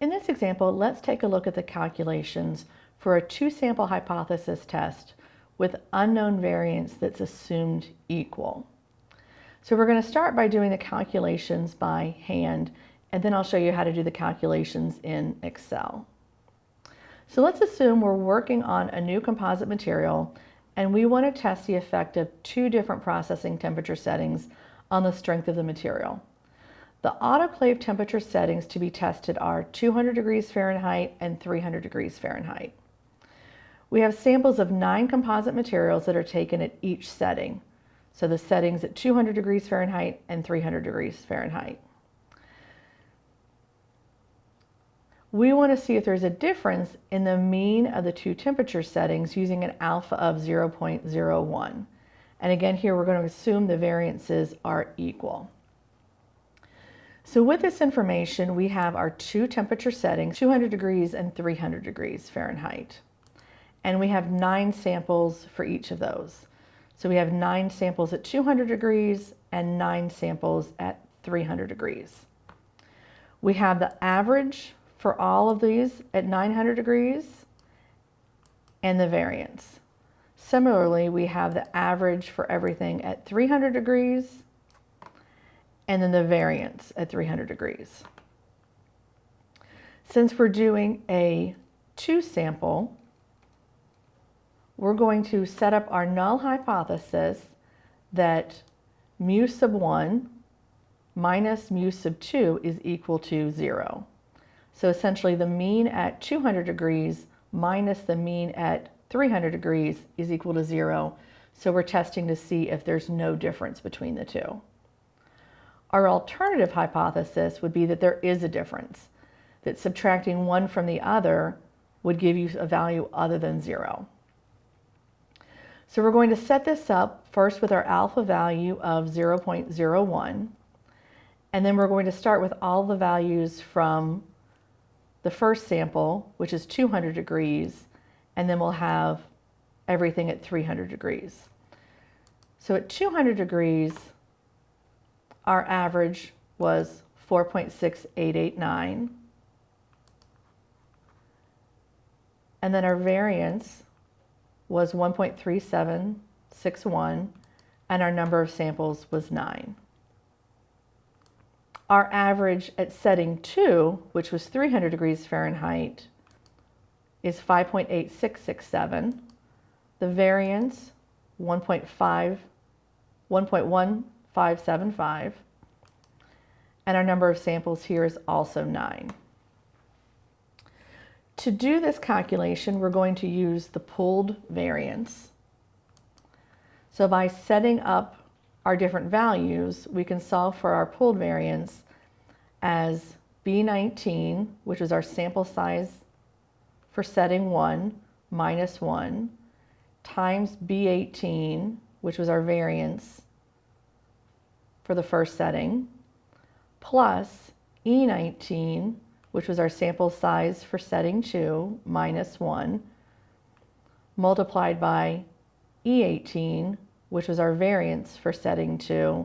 In this example, let's take a look at the calculations for a two-sample hypothesis test with unknown variance that's assumed equal. So we're going to start by doing the calculations by hand, and then I'll show you how to do the calculations in Excel. So let's assume we're working on a new composite material and we want to test the effect of two different processing temperature settings on the strength of the material. The autoclave temperature settings to be tested are 200 degrees Fahrenheit and 300 degrees Fahrenheit. We have samples of 9 composite materials that are taken at each setting. So the settings at 200 degrees Fahrenheit and 300 degrees Fahrenheit. We want to see if there's a difference in the mean of the two temperature settings using an alpha of 0.01. And again, here we're going to assume the variances are equal. So with this information, we have our two temperature settings, 200 degrees and 300 degrees Fahrenheit. And we have 9 samples for each of those. So we have 9 samples at 200 degrees and 9 samples at 300 degrees. We have the average for all of these at 900 degrees and the variance. Similarly, we have the average for everything at 300 degrees and then the variance at 300 degrees. Since we're doing a two sample, we're going to set up our null hypothesis that mu sub 1 minus mu sub 2 is equal to 0. So essentially the mean at 200 degrees minus the mean at 300 degrees is equal to 0. So we're testing to see if there's no difference between the two. Our alternative hypothesis would be that there is a difference, that subtracting one from the other would give you a value other than 0. So we're going to set this up first with our alpha value of 0.01, and then we're going to start with all the values from the first sample, which is 200 degrees, and then we'll have everything at 300 degrees. So at 200 degrees, our average was 4.6889, and then our variance was 1.3761, and our number of samples was 9. Our average at setting 2, which was 300 degrees Fahrenheit, is 5.8667. The variance, 1.1575, and our number of samples here is also 9. To do this calculation, we're going to use the pooled variance. So by setting up our different values, we can solve for our pooled variance as B19, which is our sample size for setting 1, minus 1, times B18, which was our variance for the first setting, plus E19, which was our sample size for setting 2, minus 1, multiplied by E18, which was our variance for setting 2,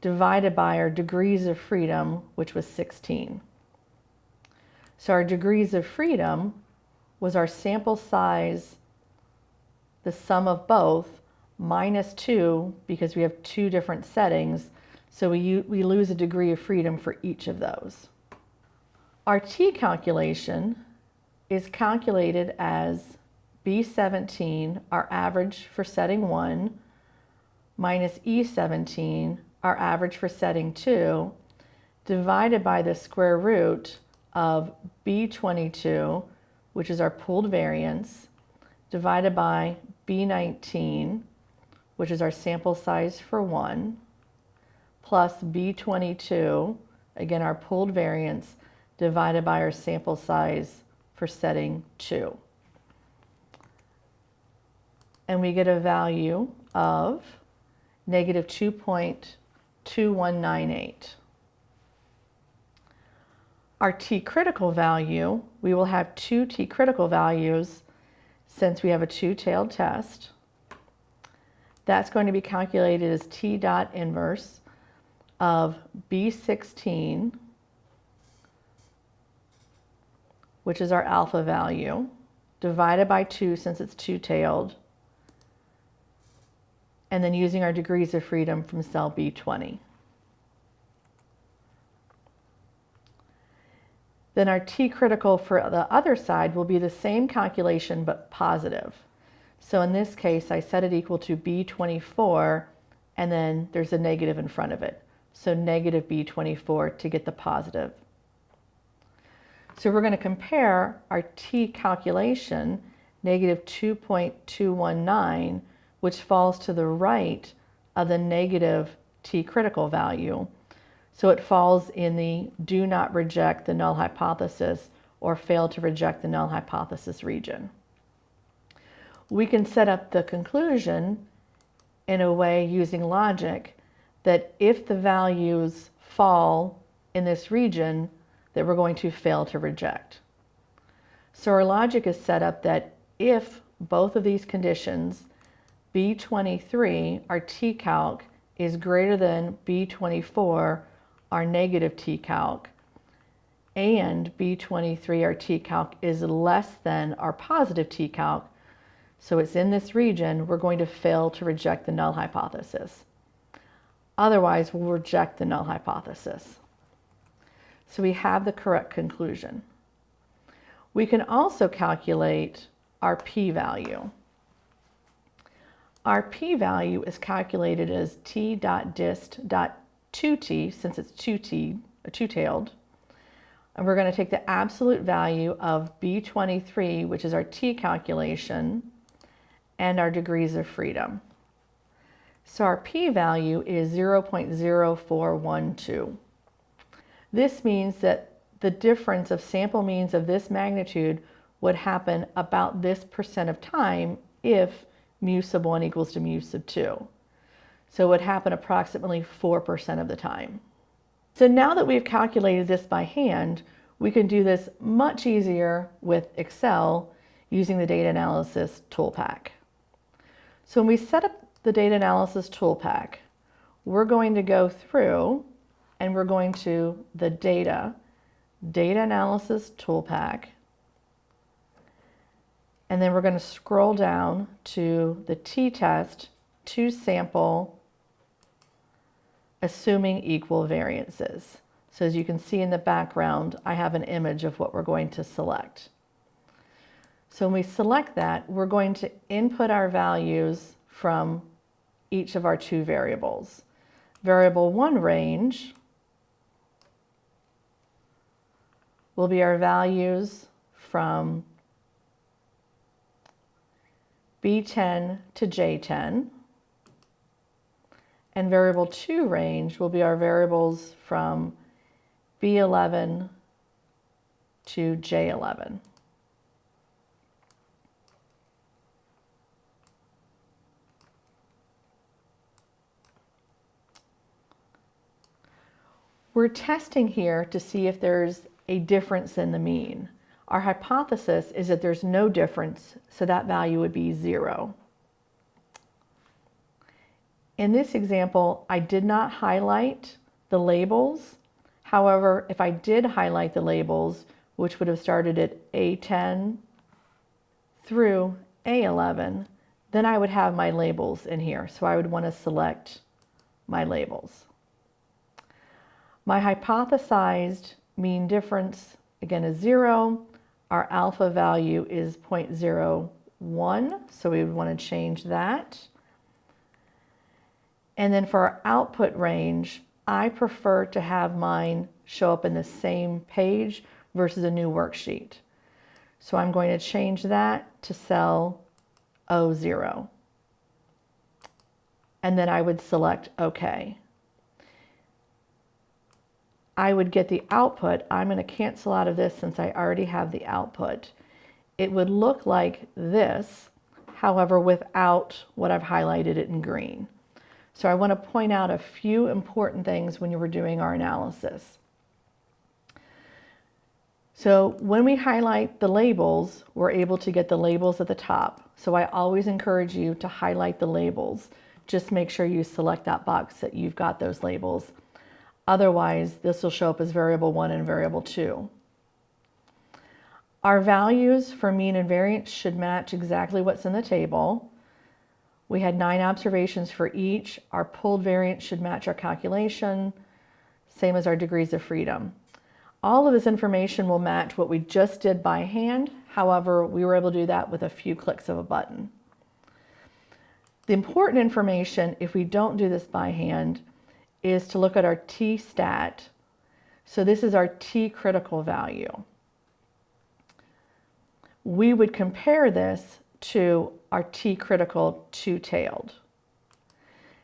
divided by our degrees of freedom, which was 16. So our degrees of freedom was our sample size, the sum of both, minus 2, because we have 2 different settings, so we lose a degree of freedom for each of those. Our t calculation is calculated as B17, our average for setting 1, minus E17, our average for setting 2, divided by the square root of B22, which is our pooled variance, divided by B19, which is our sample size for 1, plus B22, again our pooled variance, divided by our sample size for setting 2. And we get a value of negative 2.2198. Our t critical value, we will have 2 t critical values since we have a two-tailed test. That's going to be calculated as t dot inverse of B16 which is our alpha value, divided by 2 since it's two-tailed, and then using our degrees of freedom from cell B20. Then our T critical for the other side will be the same calculation but positive. So in this case, I set it equal to B24, and then there's a negative in front of it. So negative B24 to get the positive. So we're going to compare our T calculation, negative 2.219, which falls to the right of the negative T critical value. So it falls in the do not reject the null hypothesis or fail to reject the null hypothesis region. We can set up the conclusion in a way using logic that if the values fall in this region, that we're going to fail to reject. So our logic is set up that if both of these conditions, B23, our T-calc, is greater than B24, our negative T-calc, and B23, our T-calc, is less than our positive T-calc, so it's in this region, we're going to fail to reject the null hypothesis. Otherwise, we'll reject the null hypothesis. So we have the correct conclusion. We can also calculate our p-value. Our p-value is calculated as t.dist.2t, since it's two-tailed. And we're going to take the absolute value of B23, which is our t calculation, and our degrees of freedom. So our p-value is 0.0412. This means that the difference of sample means of this magnitude would happen about this percent of time if mu sub 1 equals to mu sub 2. So it would happen approximately 4% of the time. So now that we've calculated this by hand, we can do this much easier with Excel using the data analysis tool pack. So when we set up the data analysis tool pack, we're going to go through and we're going to the data analysis tool pack, and then we're going to scroll down to the t-test to sample assuming equal variances. So as you can see in the background, I have an image of what we're going to select. So when we select that, we're going to input our values from each of our two variables. Variable 1 range will be our values from B10 to J10, and variable 2 range will be our variables from B11 to J11. We're testing here to see if there's a difference in the mean. Our hypothesis is that there's no difference, so that value would be 0. In this example, I did not highlight the labels. However, if I did highlight the labels, which would have started at A10 through A11, then I would have my labels in here. So I would want to select my labels. My hypothesized mean difference, again, is 0. Our alpha value is 0.01, so we would want to change that. And then for our output range, I prefer to have mine show up in the same page versus a new worksheet. So I'm going to change that to cell O0. And then I would select OK. I would get the output. I'm going to cancel out of this since I already have the output. It would look like this, however, without what I've highlighted it in green. So I want to point out a few important things when you were doing our analysis. So when we highlight the labels, we're able to get the labels at the top. So I always encourage you to highlight the labels. Just make sure you select that box that you've got those labels. Otherwise, this will show up as variable 1 and variable 2. Our values for mean and variance should match exactly what's in the table. We had 9 observations for each. Our pooled variance should match our calculation, same as our degrees of freedom. All of this information will match what we just did by hand. However, we were able to do that with a few clicks of a button. The important information, if we don't do this by hand, is to look at our t-stat. So this is our t-critical value. We would compare this to our t-critical two-tailed.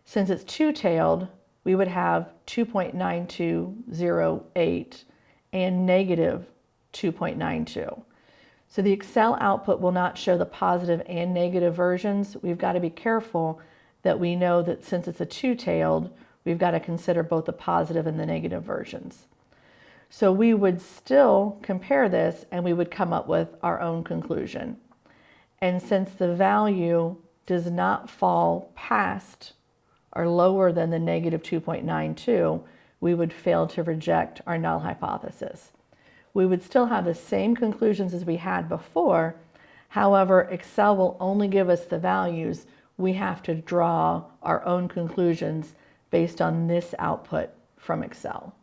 Since it's two-tailed, we would have 2.9208 and negative 2.92. So the Excel output will not show the positive and negative versions. We've got to be careful that we know that since it's a two-tailed, we've got to consider both the positive and the negative versions. So we would still compare this and we would come up with our own conclusion. And since the value does not fall past or lower than the negative 2.92, we would fail to reject our null hypothesis. We would still have the same conclusions as we had before. However, Excel will only give us the values. We have to draw our own conclusions based on this output from Excel.